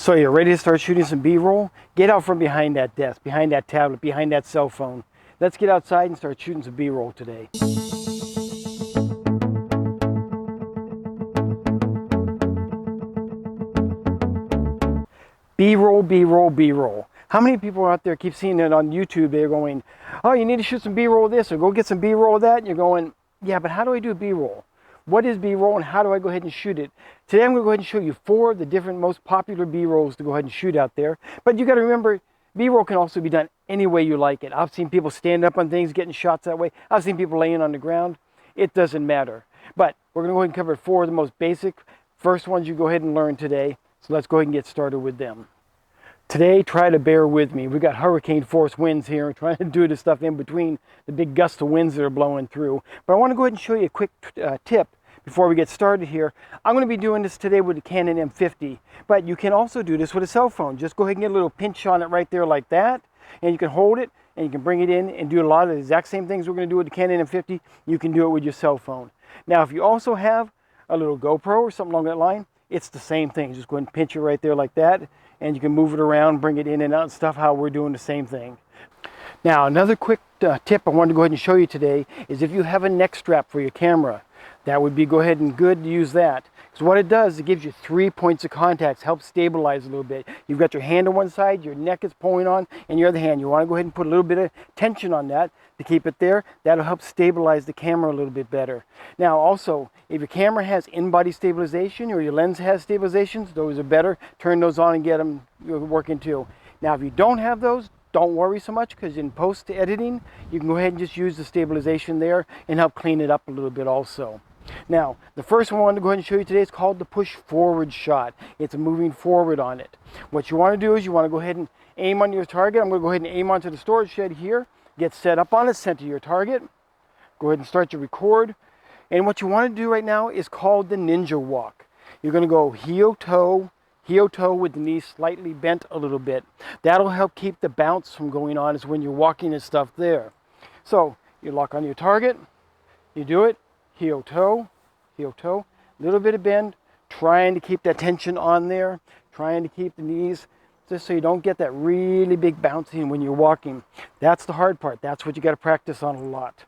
So you're ready to start shooting some B-roll? Get out from behind that desk, behind that tablet, behind that cell phone. Let's get outside and start shooting some B-roll today. B-roll, B-roll, B-roll. How many people out there keep seeing it on YouTube? They're going, oh, you need to shoot some B-roll of this or go get some B-roll of that. And you're going, yeah, but how do I do B-roll? What is B-roll and how do I go ahead and shoot it? Today I'm going to go ahead and show you 4 of the different most popular B-rolls to go ahead and shoot out there. But you got to remember, B-roll can also be done any way you like it. I've seen people stand up on things, getting shots that way. I've seen people laying on the ground. It doesn't matter. But we're going to go ahead and cover 4 of the most basic, first ones you go ahead and learn today. So let's go ahead and get started with them. Today, try to bear with me. We've got hurricane force winds here. We're trying to do this stuff in between the big gusts of winds that are blowing through. But I want to go ahead and show you a quick tip before we get started here. I'm going to be doing this today with the Canon M50, but you can also do this with a cell phone. Just go ahead and get a little pinch on it right there like that, and you can hold it and you can bring it in and do a lot of the exact same things we're going to do with the Canon M50. You can do it with your cell phone. Now, if you also have a little GoPro or something along that line, it's the same thing. Just go ahead and pinch it right there like that, and you can move it around, bring it in and out and stuff, how we're doing the same thing. Now, another quick tip I wanted to go ahead and show you today is if you have a neck strap for your camera, that would be go ahead and good to use that. Because what it does, it gives you 3 points of contact, helps stabilize a little bit. You've got your hand on one side, your neck is pulling on, and your other hand. You want to go ahead and put a little bit of tension on that to keep it there. That'll help stabilize the camera a little bit better. Now also, if your camera has in-body stabilization or your lens has stabilizations, those are better. Turn those on and get them working too. Now if you don't have those, don't worry so much, because in post-editing, you can go ahead and just use the stabilization there and help clean it up a little bit also. Now, the first one I wanted to go ahead and show you today is called the push forward shot. It's moving forward on it. What you want to do is you want to go ahead and aim on your target. I'm going to go ahead and aim onto the storage shed here. Get set up on it, center your target. Go ahead and start your record. And what you want to do right now is called the ninja walk. You're going to go heel toe with the knees slightly bent a little bit. That'll help keep the bounce from going on as when you're walking and stuff there. So you lock on your target, you do it, heel toe, little bit of bend, trying to keep that tension on there, trying to keep the knees just so you don't get that really big bouncing when you're walking. That's the hard part. That's what you got to practice on a lot.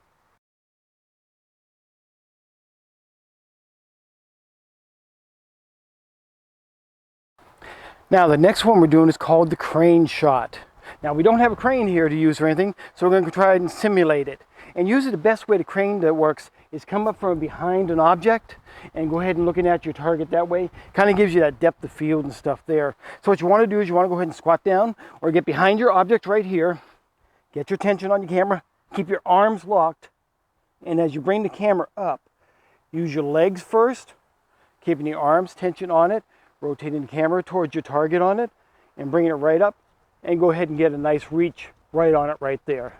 Now the next one we're doing is called the crane shot. Now we don't have a crane here to use or anything, so we're going to try and simulate it. And usually the best way to crane that works is come up from behind an object and go ahead and looking at your target that way. Kind of gives you that depth of field and stuff there. So what you want to do is you want to go ahead and squat down or get behind your object right here. Get your tension on your camera. Keep your arms locked. And as you bring the camera up, use your legs first, keeping the arms tension on it, rotating the camera towards your target on it, and bringing it right up, and go ahead and get a nice reach right on it right there.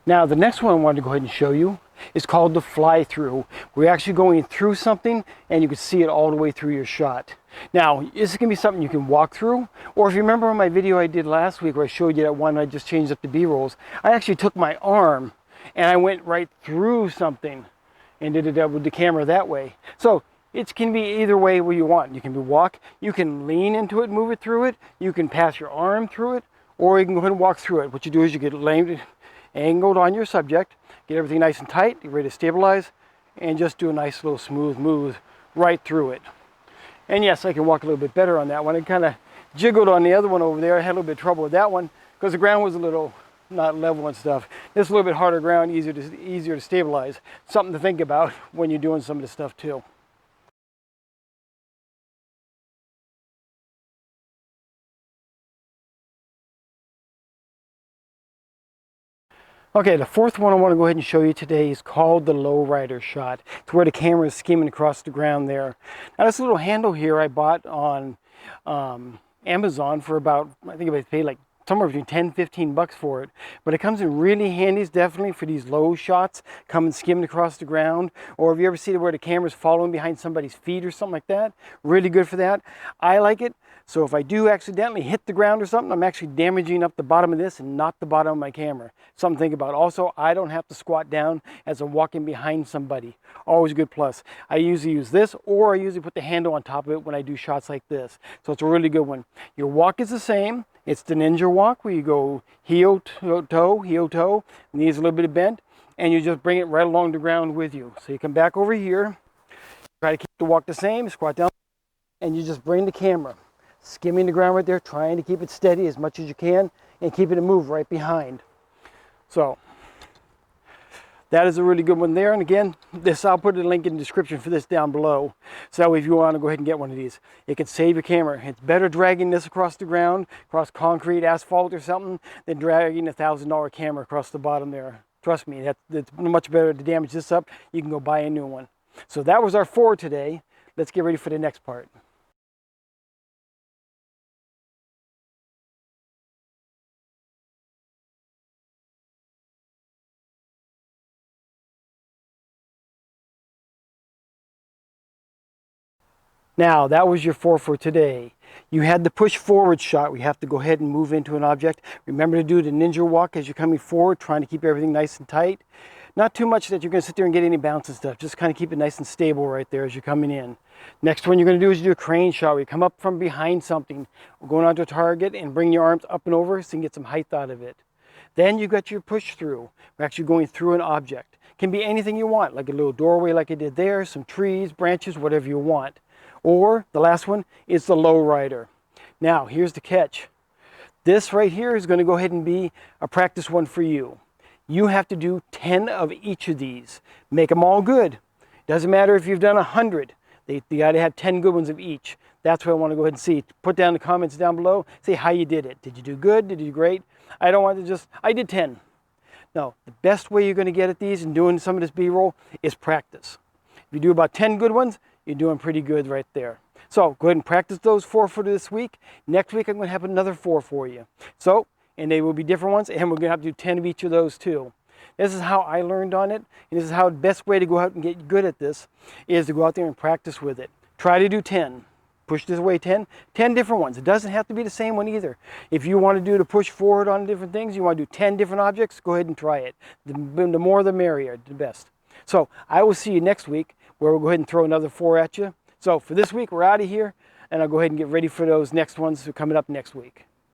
Now the next one I wanted to go ahead and show you is called the fly through. We're actually going through something and you can see it all the way through your shot. Now this is going to be something you can walk through, or if you remember on my video I did last week where I showed you that one I just changed up the B-rolls, I actually took my arm and I went right through something and did it with the camera that way. So it can be either way where you want. You can walk, you can lean into it, move it through it, you can pass your arm through it, or you can go ahead and walk through it. What you do is you get angled on your subject, get everything nice and tight, get ready to stabilize, and just do a nice little smooth move right through it. And yes, I can walk a little bit better on that one. It kind of jiggled on the other one over there. I had a little bit of trouble with that one because the ground was a little not level and stuff. This is a little bit harder ground, easier to stabilize. Something to think about when you're doing some of this stuff too. Okay, the fourth one I want to go ahead and show you today is called the lowrider shot. It's where the camera is skimming across the ground there. Now this little handle here I bought on Amazon for about, I think I paid like somewhere between 10 15 bucks for it, but it comes in really handy definitely for these low shots, coming skimming across the ground, or if you ever see where the camera's following behind somebody's feet or something like that, really good for that. I like it So if I do accidentally hit the ground or something, I'm actually damaging up the bottom of this and not the bottom of my camera. Something to think about. Also, I don't have to squat down as I'm walking behind somebody. Always a good plus. I usually use this, or I usually put the handle on top of it when I do shots like this. So it's a really good one. Your walk is the same. It's the ninja walk where you go heel toe, knees a little bit bent, and you just bring it right along the ground with you. So you come back over here, try to keep the walk the same, squat down, and you just bring the camera, skimming the ground right there, trying to keep it steady as much as you can, and keeping it move right behind. So that is a really good one there. And again, this, I'll put a link in the description for this down below. So if you want to go ahead and get one of these, it can save your camera. It's better dragging this across the ground, across concrete, asphalt or something, than dragging a $1,000 camera across the bottom there. Trust me, it's much better to damage this up. You can go buy a new one. So that was our 4 today. Let's get ready for the next part. Now, that was your 4 for today. You had the push forward shot. We have to go ahead and move into an object. Remember to do the ninja walk as you're coming forward, trying to keep everything nice and tight. Not too much that you're going to sit there and get any bounce and stuff. Just kind of keep it nice and stable right there as you're coming in. Next one you're going to do is do a crane shot where you come up from behind something, going onto a target and bring your arms up and over so you can get some height out of it. Then you've got your push through. We're actually going through an object. Can be anything you want, like a little doorway like I did there, some trees, branches, whatever you want. Or the last one is the low rider. Now, here's the catch. This right here is going to go ahead and be a practice one for you. You have to do 10 of each of these. Make them all good. Doesn't matter if you've done 100. You got to have 10 good ones of each. That's what I want to go ahead and see. Put down the comments down below. Say how you did it. Did you do good? Did you do great? I don't want to just, I did 10. No, the best way you're going to get at these and doing some of this B-roll is practice. If you do about 10 good ones, you're doing pretty good right there. So go ahead and practice those 4 for this week. Next week I'm going to have another 4 for you. So, and they will be different ones, and we're going to have to do 10 of each of those too. This is how I learned on it, and this is how the best way to go out and get good at this is to go out there and practice with it. Try to do 10. Push this away 10 different ones. It doesn't have to be the same one either. If you want to do to push forward on different things, you want to do 10 different objects, go ahead and try it. The more the merrier, the best. So I will see you next week, where we'll go ahead and throw another 4 at you. So for this week, we're out of here, and I'll go ahead and get ready for those next ones coming up next week.